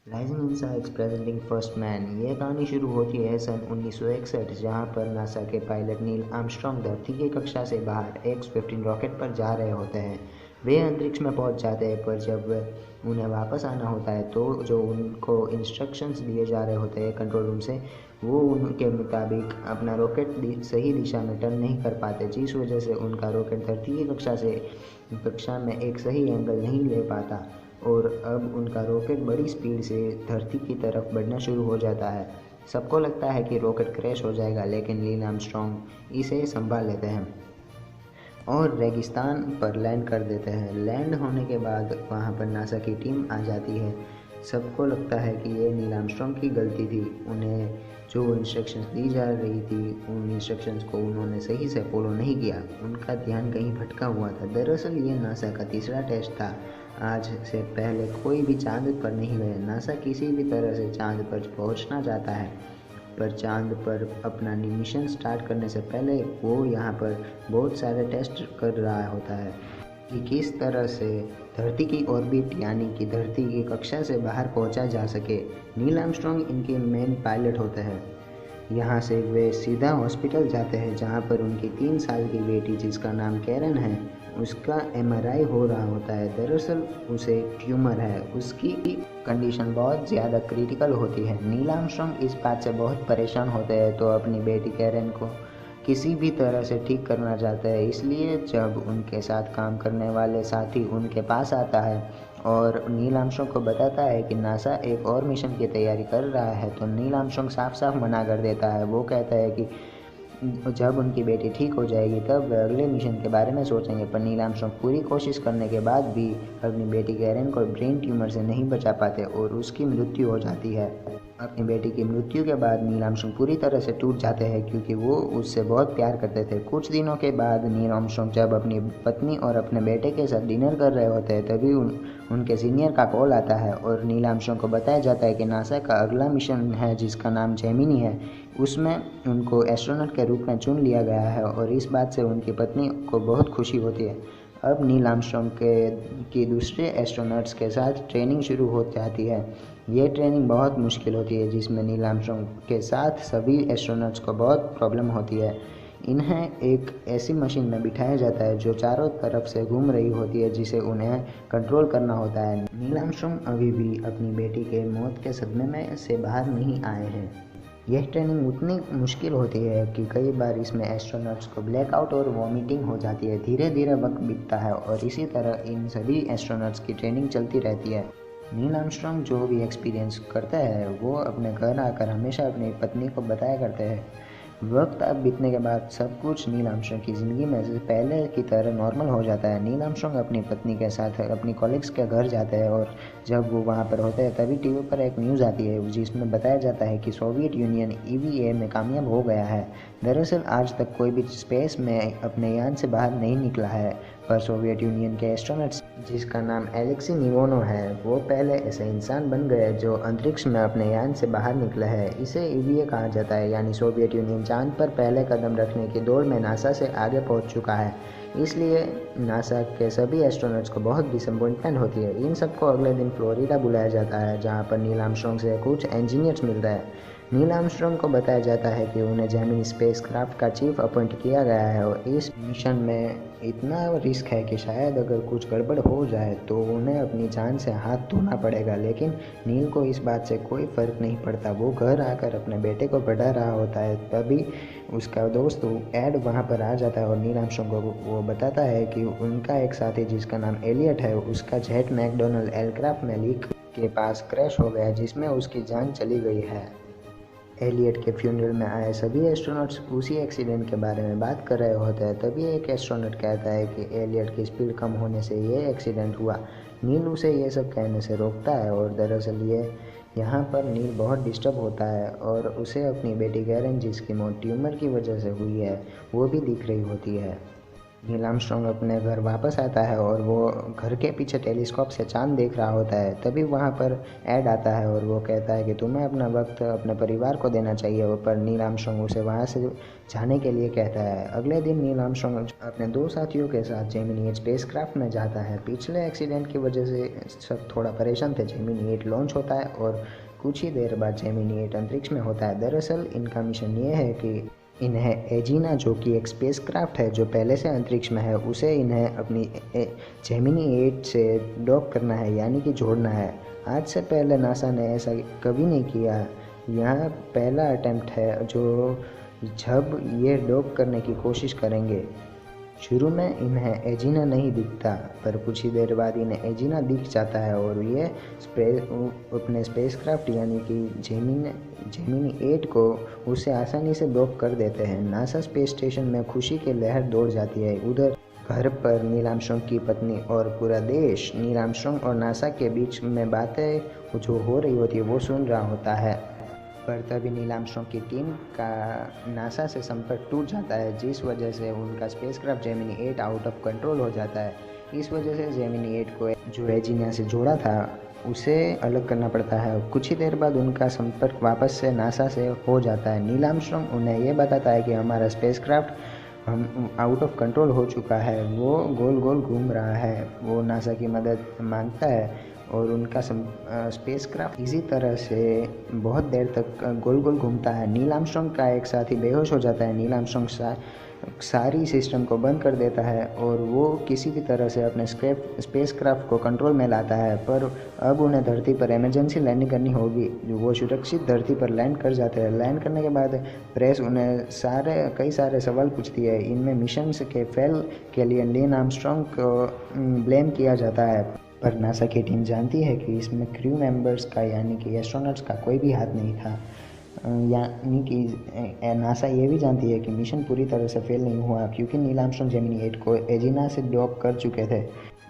Rising insights presenting first man. ये कहानी शुरू होती है सन 1961, जहाँ पर नासा के पायलट नील आर्मस्ट्रॉन्ग धरती की कक्षा से बाहर X-15 रॉकेट पर जा रहे होते हैं। वे अंतरिक्ष में पहुंच जाते हैं, पर जब उन्हें वापस आना होता है तो जो उनको इंस्ट्रक्शंस दिए जा रहे होते हैं कंट्रोल रूम से, वो उनके मुताबिक अपना रॉकेट सही दिशा में टर्न नहीं कर पाते, जिस वजह से उनका रॉकेट धरती की कक्षा में एक सही एंगल नहीं ले पाता और अब उनका रॉकेट बड़ी स्पीड से धरती की तरफ बढ़ना शुरू हो जाता है। सबको लगता है कि रॉकेट क्रैश हो जाएगा, लेकिन नील आर्मस्ट्रॉन्ग इसे संभाल लेते हैं और रेगिस्तान पर लैंड कर देते हैं। लैंड होने के बाद वहां पर नासा की टीम आ जाती है। सबको लगता है कि ये नील आर्मस्ट्रॉन्ग की गलती थी। उन्हें जो इंस्ट्रक्शंस दी जा रही थी, उन इंस्ट्रक्शंस को उन्होंने सही से फॉलो नहीं किया। उनका ध्यान कहीं भटका हुआ था। दरअसल ये नासा का तीसरा टेस्ट था। आज से पहले कोई भी चांद पर नहीं गया। नासा किसी भी तरह से चांद पर पहुंचना चाहता है, पर चांद पर अपना मिशन स्टार्ट करने से पहले वो यहाँ पर बहुत सारे टेस्ट कर रहा होता है कि किस तरह से धरती की ऑर्बिट यानी कि धरती की कक्षा से बाहर पहुंचा जा सके। नील आर्मस्ट्रॉन्ग इनके मेन पायलट होते हैं। यहाँ से वे सीधा हॉस्पिटल जाते हैं, जहाँ पर उनकी 3 साल की बेटी, जिसका नाम कैरन है, उसका MRI हो रहा होता है। दरअसल उसे ट्यूमर है। उसकी कंडीशन बहुत ज़्यादा क्रिटिकल होती है। नील आर्मस्ट्रॉन्ग इस बात से बहुत परेशान होते हैं, तो अपनी बेटी कैरन को किसी भी तरह से ठीक करना चाहते हैं। इसलिए जब उनके साथ काम करने वाले साथी उनके पास आता है और नील आर्मस्ट्रॉन्ग को बताता है कि नासा एक और मिशन की तैयारी कर रहा है, तो नील आर्मस्ट्रॉन्ग साफ साफ मना कर देता है। वो कहता है कि जब उनकी बेटी ठीक हो जाएगी तब वे अगले मिशन के बारे में सोचेंगे। पर नील आर्मस्ट्रॉन्ग पूरी कोशिश करने के बाद भी अपनी बेटी कैरन को ब्रेन ट्यूमर से नहीं बचा पाते और उसकी मृत्यु हो जाती है। अपनी बेटी की मृत्यु के बाद नील आर्मस्ट्रॉन्ग पूरी तरह से टूट जाते हैं, क्योंकि वो उससे बहुत प्यार करते थे। कुछ दिनों के बाद नील आर्मस्ट्रॉन्ग जब अपनी पत्नी और अपने बेटे के साथ डिनर कर रहे होते हैं, तभी उनके सीनियर का कॉल आता है और नील आर्मस्ट्रॉन्ग को बताया जाता है कि नासा का अगला मिशन है, जिसका नाम जेमिनी है, उसमें उनको एस्ट्रोनॉट के रूप में चुन लिया गया है। और इस बात से उनकी पत्नी को बहुत खुशी होती है। अब नील आर्मस्ट्रॉन्ग की दूसरे एस्ट्रोनॉट्स के साथ ट्रेनिंग शुरू हो जाती है। ये ट्रेनिंग बहुत मुश्किल होती है, जिसमें नील आर्मस्ट्रॉन्ग के साथ सभी एस्ट्रोनॉट्स को बहुत प्रॉब्लम होती है। इन्हें एक ऐसी मशीन में बिठाया जाता है जो चारों तरफ से घूम रही होती है, जिसे उन्हें कंट्रोल करना होता है। नील आर्मस्ट्रॉन्ग अभी भी अपनी बेटी के मौत के सदमे में से बाहर नहीं आए हैं। यह ट्रेनिंग उतनी मुश्किल होती है कि कई बार इसमें एस्ट्रोनॉट्स को ब्लैकआउट और वॉमिटिंग हो जाती है। धीरे धीरे वक्त बीतता है और इसी तरह इन सभी एस्ट्रोनॉट्स की ट्रेनिंग चलती रहती है। नील आर्मस्ट्रॉन्ग जो भी एक्सपीरियंस करता है, वो अपने घर आकर हमेशा अपनी पत्नी को बताया करते हैं। वक्त अब बीतने के बाद सब कुछ नील आर्मस्ट्रॉन्ग की ज़िंदगी में से पहले की तरह नॉर्मल हो जाता है। नील आर्मस्ट्रॉन्ग अपनी पत्नी के साथ अपनी कॉलीग्स के घर जाते हैं और जब वो वहाँ पर होते हैं तभी टीवी पर एक न्यूज़ आती है, जिसमें बताया जाता है कि सोवियत यूनियन EVA में कामयाब हो गया है। दरअसल आज तक कोई भी स्पेस में अपने यान से बाहर नहीं निकला है, पर सोवियत यूनियन के एस्ट्रोनॉट्स, जिसका नाम एलेक्सी निवोनो है, वो पहले ऐसे इंसान बन गए जो अंतरिक्ष में अपने यान से बाहर निकला है। इसे EVA कहा जाता है, यानी सोवियत यूनियन चांद पर पहले कदम रखने की दौड़ में नासा से आगे पहुंच चुका है। इसलिए नासा के सभी एस्ट्रोनॉट्स को बहुत डिसअपॉइंटमेंट होती है। इन सबको अगले दिन फ्लोरिडा बुलाया जाता है, जहां पर नील आर्मस्ट्रॉन्ग से कुछ इंजीनियर्स मिलते हैं। नील आर्मस्ट्रॉन्ग को बताया जाता है कि उन्हें जेमिनी स्पेसक्राफ्ट का चीफ अपॉइंट किया गया है और इस मिशन में इतना रिस्क है कि शायद अगर कुछ गड़बड़ हो जाए तो उन्हें अपनी जान से हाथ धोना पड़ेगा। लेकिन नील को इस बात से कोई फ़र्क नहीं पड़ता। वो घर आकर अपने बेटे को पढ़ा रहा होता है, तभी उसका दोस्त एड वहाँ पर आ जाता है और नील आर्मस्ट्रॉन्ग को वो बताता है कि उनका एक साथी, जिसका नाम एलियट है, उसका जेट मैकडोनल्ड एयरक्राफ्ट में लीक के पास क्रैश हो गया, जिसमें उसकी जान चली गई है। एलियट के फ्यूनरल में आए सभी एस्ट्रोनॉट्स उसी एक्सीडेंट के बारे में बात कर रहे होते हैं। तभी एक एस्ट्रोनॉट कहता है कि एलियट की स्पीड कम होने से ये एक्सीडेंट हुआ। नील उसे ये सब कहने से रोकता है और दरअसल यहाँ पर नील बहुत डिस्टर्ब होता है और उसे अपनी बेटी कैरन, जिसकी मौत ट्यूमर की वजह से हुई है, वो भी दिख रही होती है। नील आर्मस्ट्रॉन्ग अपने घर वापस आता है और वो घर के पीछे टेलीस्कोप से चांद देख रहा होता है। तभी वहाँ पर ऐड आता है और वो कहता है कि तुम्हें अपना वक्त अपने परिवार को देना चाहिए, पर नील आर्मस्ट्रॉन्ग उसे वहाँ से जाने के लिए कहता है। अगले दिन नील आर्मस्ट्रॉन्ग अपने 2 साथियों के साथ जेमिनी 8 स्पेसक्राफ्ट में जाता है। पिछले एक्सीडेंट की वजह से सब थोड़ा परेशान थे। जेमिनी 8 लॉन्च होता है और कुछ ही देर बाद जेमिनी 8 अंतरिक्ष में होता है। दरअसल इनका मिशन ये है कि इन्हें एजिना, जो कि एक स्पेसक्राफ्ट है जो पहले से अंतरिक्ष में है, उसे इन्हें अपनी जेमिनी 8 से डॉक करना है, यानी कि जोड़ना है। आज से पहले नासा ने ऐसा कभी नहीं किया। यह पहला अटेम्प्ट है जो जब ये डॉक करने की कोशिश करेंगे। शुरू में इन्हें एजिना नहीं दिखता, पर कुछ ही देर बाद इन्हें एजिना दिख जाता है और ये अपने स्पेसक्राफ्ट यानी कि जेमिनी 8 को उसे आसानी से डॉक कर देते हैं। नासा स्पेस स्टेशन में खुशी की लहर दौड़ जाती है। उधर घर पर नील आर्मस्ट्रॉन्ग की पत्नी और पूरा देश नील आर्मस्ट्रॉन्ग और नासा के बीच में बातें जो हो रही होती है वो सुन रहा होता है। पर तभी नील आर्मस्ट्रॉन्ग की टीम का नासा से संपर्क टूट जाता है, जिस वजह से उनका spacecraft Gemini 8 out of control हो जाता है। इस वजह से जेमिनी 8 को जो एजिना से जोड़ा था उसे अलग करना पड़ता है। कुछ ही देर बाद उनका संपर्क वापस से नासा से हो जाता है। नील आर्मस्ट्रॉन्ग उन्हें यह बताता है कि हमारा स्पेसक्राफ्ट हम आउट ऑफ कंट्रोल हो चुका है, वो गोल गोल घूम रहा है। वो नासा की मदद मांगता है और उनका स्पेसक्राफ्ट इसी तरह से बहुत देर तक गोल गोल घूमता है। नील आर्मस्ट्रॉन्ग का एक साथी बेहोश हो जाता है। नील आर्मस्ट्रॉन्ग सारी सिस्टम को बंद कर देता है और वो किसी भी तरह से अपने स्पेसक्राफ्ट को कंट्रोल में लाता है। पर अब उन्हें धरती पर इमरजेंसी लैंडिंग करनी होगी। वो सुरक्षित धरती पर लैंड कर जाते हैं। लैंड करने के बाद प्रेस उन्हें कई सारे सवाल पूछती है। इनमें मिशन के फेल के लिए नील आर्मस्ट्रॉन्ग को ब्लेम किया जाता है, पर नासा की टीम जानती है कि इसमें क्रू मेंबर्स का यानी कि एस्ट्रोनॉट्स का कोई भी हाथ नहीं था। यानी कि नासा ये भी जानती है कि मिशन पूरी तरह से फेल नहीं हुआ, क्योंकि नील आर्मस्ट्रॉन्ग जेमिनी 8 को एजिना से डॉक कर चुके थे।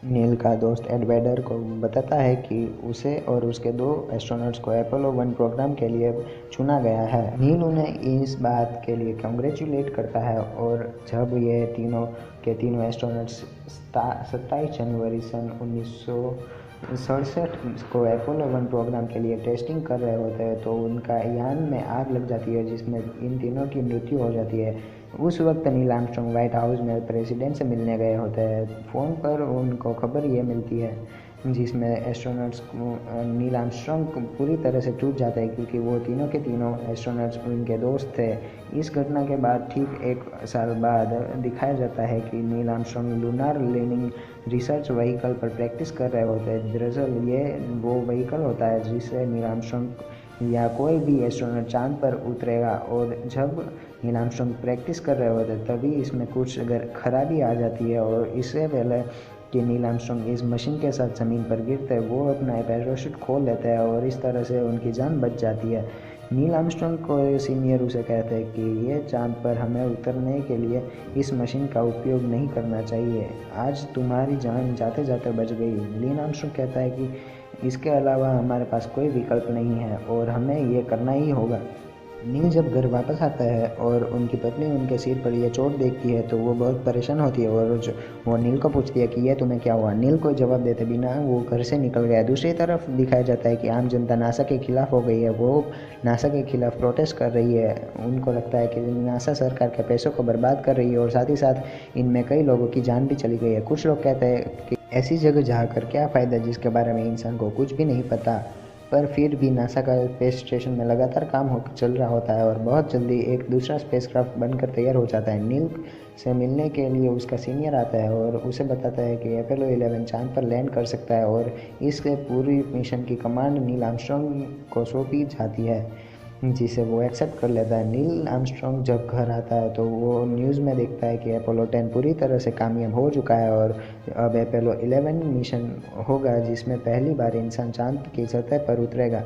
नील का दोस्त एड वेडर को बताता है कि उसे और उसके 2 एस्ट्रोनॉट्स को अपोलो 1 प्रोग्राम के लिए चुना गया है। नील उन्हें इस बात के लिए कंग्रेचुलेट करता है और जब ये तीनों के तीनों एस्ट्रोनॉट्स 27 जनवरी सन 1967 को अपोलो 1 प्रोग्राम के लिए टेस्टिंग कर रहे होते हैं तो उनका यान में आग लग जाती है, जिसमें इन तीनों की मृत्यु हो जाती है। उस वक्त नील आर्मस्ट्रॉन्ग व्हाइट हाउस में प्रेसिडेंट से मिलने गए होते हैं। फ़ोन पर उनको खबर ये मिलती है, जिसमें एस्ट्रोनॉट्स नील आर्मस्ट्रॉन्ग पूरी तरह से टूट जाता है, क्योंकि वो तीनों के तीनों एस्ट्रोनॉट्स उनके दोस्त थे। इस घटना के बाद ठीक 1 साल बाद दिखाया जाता है कि Neil Armstrong lunar landing research vehicle पर प्रैक्टिस कर रहे होते हैं। दरअसल ये वो व्हीकल होता है जिससे नील आर्मस्ट्रॉन्ग या कोई भी एस्ट्रोनॉट चांद पर उतरेगा, और जब नील आर्मस्ट्रॉन्ग प्रैक्टिस कर रहे होते तभी इसमें कुछ खराबी आ जाती है और इससे पहले कि नील आर्मस्ट्रॉन्ग इस मशीन के साथ ज़मीन पर गिरते हैं वो अपना पैराशूट खोल लेता है और इस तरह से उनकी जान बच जाती है। नील आर्मस्ट्रॉन्ग को सीनियर उसे कहते हैं कि ये चांद पर हमें उतरने के लिए इस मशीन का उपयोग नहीं करना चाहिए। आज तुम्हारी जान जाते जाते बच गई। नील आर्मस्ट्रॉन्ग कहता है कि इसके अलावा हमारे पास कोई विकल्प नहीं है और हमें ये करना ही होगा। नील जब घर वापस आता है और उनकी पत्नी उनके सिर पर यह चोट देखती है तो वो बहुत परेशान होती है और वो नील को पूछती है कि यह तुम्हें क्या हुआ। नील को जवाब देते बिना वो घर से निकल गया। दूसरी तरफ दिखाया जाता है कि आम जनता नासा के खिलाफ हो गई है। वो नासा के खिलाफ प्रोटेस्ट कर रही है। उनको लगता है कि नासा सरकार के पैसों को बर्बाद कर रही है और साथ ही साथ इनमें कई लोगों की जान भी चली गई है। कुछ लोग कहते हैं कि ऐसी जगह जाकर क्या फ़ायदा जिसके बारे में इंसान को कुछ भी नहीं पता। पर फिर भी नासा का स्पेस स्टेशन में लगातार काम चल रहा होता है और बहुत जल्दी एक दूसरा स्पेसक्राफ्ट बनकर तैयार हो जाता है। नील से मिलने के लिए उसका सीनियर आता है और उसे बताता है कि अपोलो 11 चांद पर लैंड कर सकता है और इसके पूरी मिशन की कमांड नील आर्मस्ट्रॉन्ग को सौंपी जाती है, जिसे वो एक्सेप्ट कर लेता है। नील आर्मस्ट्रॉन्ग जब घर आता है तो वो न्यूज़ में देखता है कि अपोलो 10 पूरी तरह से कामयाब हो चुका है और अब अपोलो 11 मिशन होगा जिसमें पहली बार इंसान चांद की सतह पर उतरेगा।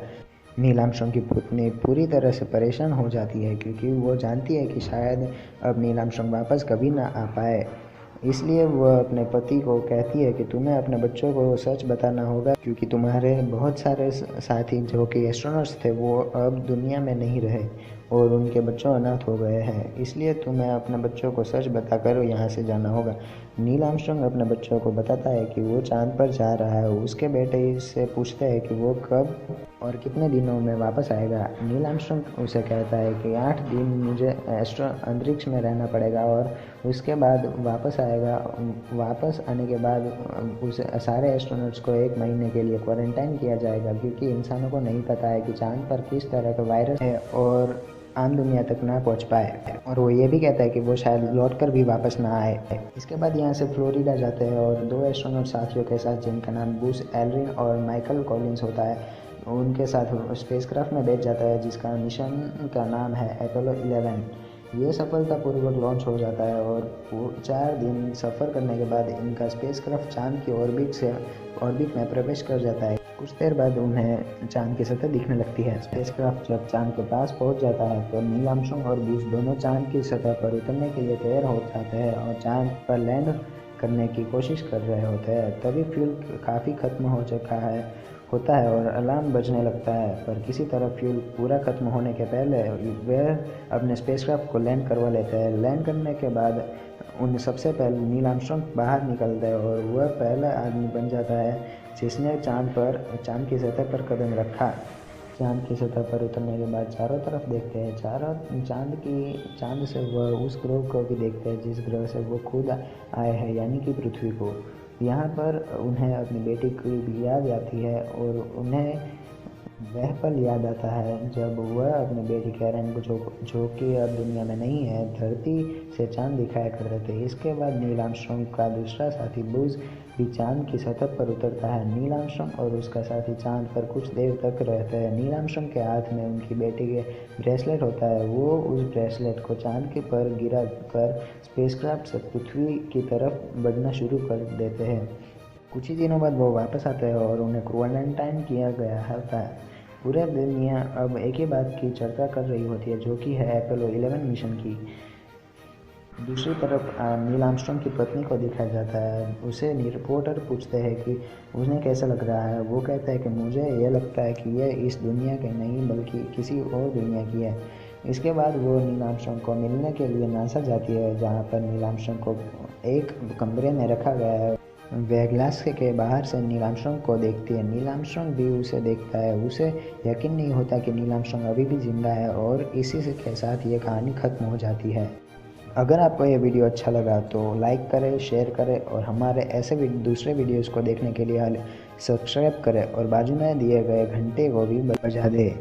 नील आर्मस्ट्रॉन्ग की पत्नी पूरी तरह से परेशान हो जाती है क्योंकि वो जानती है कि शायद अब नील आर्मस्ट्रॉन्ग वापस कभी ना आ पाए। इसलिए वह अपने पति को कहती है कि तुम्हें अपने बच्चों को सच बताना होगा, क्योंकि तुम्हारे बहुत सारे साथी जो कि एस्ट्रोनॉट्स थे वो अब दुनिया में नहीं रहे और उनके बच्चों अनाथ हो गए हैं। इसलिए तुम्हें अपने बच्चों को सच बताकर यहाँ से जाना होगा। नील आर्मस्ट्रांग अपने बच्चों को बताता है कि वो चांद पर जा रहा है। उसके बेटे इससे पूछते हैं कि वो कब और कितने दिनों में वापस आएगा। नील आर्मस्ट्रांग उसे कहता है कि 8 दिन मुझे अंतरिक्ष में रहना पड़ेगा और उसके बाद वापस आएगा। वापस आने के बाद उसे सारे एस्ट्रोनॉट्स को 1 महीने के लिए क्वारंटाइन किया जाएगा, क्योंकि इंसानों को नहीं पता है कि चांद पर किस तरह का वायरस है और आम दुनिया तक ना पहुंच पाए। और वो ये भी कहता है कि वो शायद लौट कर भी वापस ना आए। इसके बाद यहाँ से फ्लोरिडा जाते हैं और 2 एस्ट्रोनॉट साथियों के साथ, जिनका नाम बूस एल्ड्रिन और माइकल कॉलिंस होता है, उनके साथ स्पेसक्राफ्ट में बैठ जाता है, जिसका मिशन का नाम है अपोलो 11। ये सफलतापूर्वक लॉन्च हो जाता है और 4 दिन सफ़र करने के बाद इनका स्पेसक्राफ्ट चांद की ऑर्बिट में प्रवेश कर जाता है। कुछ देर बाद उन्हें चांद की सतह दिखने लगती है। स्पेसक्राफ्ट जब चांद के पास पहुंच जाता है तो नील आर्मस्ट्रांग और बूस दोनों चांद की सतह पर उतरने के लिए तैयार हो जाते हैं और चांद पर लैंड करने की कोशिश कर रहे होते हैं। तभी फ्यूल काफ़ी ख़त्म हो चुका होता है और अलार्म बजने लगता है, पर किसी तरह फ्यूल पूरा ख़त्म होने के पहले वे अपने स्पेसक्राफ्ट को लैंड करवा लेते हैं। लैंड करने के बाद उन सबसे पहले नील आर्मस्ट्रांग बाहर निकलता है और वह पहला आदमी बन जाता है जिसने चांद की सतह पर कदम रखा। चांद की सतह पर उतरने के बाद चारों तरफ देखते हैं। चांद से वह उस ग्रह को भी देखते हैं जिस ग्रह से वो खुद आए हैं, यानी कि पृथ्वी को। यहाँ पर उन्हें अपनी बेटी की भी याद आती है और उन्हें वह पल याद आता है जब वह अपनी बेटी कैरन को, जो कि अब दुनिया में नहीं है, धरती से चांद दिखाया करते थे। इसके बाद नील आर्मस्ट्रांग का दूसरा साथी बूज भी चांद की सतह पर उतरता है। नील आर्मस्ट्रांग और उसका साथी चांद पर कुछ देर तक रहते हैं। नील आर्मस्ट्रांग के हाथ में उनकी बेटी के ब्रेसलेट होता है। वो उस ब्रेसलेट को चांद के पर गिरा कर स्पेसक्राफ्ट से पृथ्वी की तरफ बढ़ना शुरू कर देते हैं। कुछ ही दिनों बाद वो वापस आते हैं और उन्हें क्वारंटाइन किया गया होता है। पूरे दुनिया अब एक ही बात की चर्चा कर रही होती है, जो कि है अपोलो 11 मिशन की। दूसरी तरफ नील आर्मस्ट्रांग की पत्नी को दिखाया जाता है। उसे रिपोर्टर पूछते हैं कि उन्हें कैसा लग रहा है। वो कहता है कि मुझे यह लगता है कि यह इस दुनिया की नहीं बल्कि किसी और दुनिया की है। इसके बाद वो नील आर्मस्ट्रांग को मिलने के लिए नासा जाती है, जहाँ पर नील आर्मस्ट्रांग को एक कमरे में रखा गया है। वह ग्लास के बाहर से नील आर्मस्ट्रांग को देखती है। नील आर्मस्ट्रांग भी उसे देखता है। उसे यकीन नहीं होता कि नील आर्मस्ट्रांग अभी भी जिंदा है और इसी के साथ ये कहानी ख़त्म हो जाती है। अगर आपको ये वीडियो अच्छा लगा तो लाइक करें, शेयर करें और हमारे ऐसे दूसरे वीडियोज़ को देखने के लिए सब्सक्राइब करें और बाजू में दिए गए घंटे को भी बजा दें।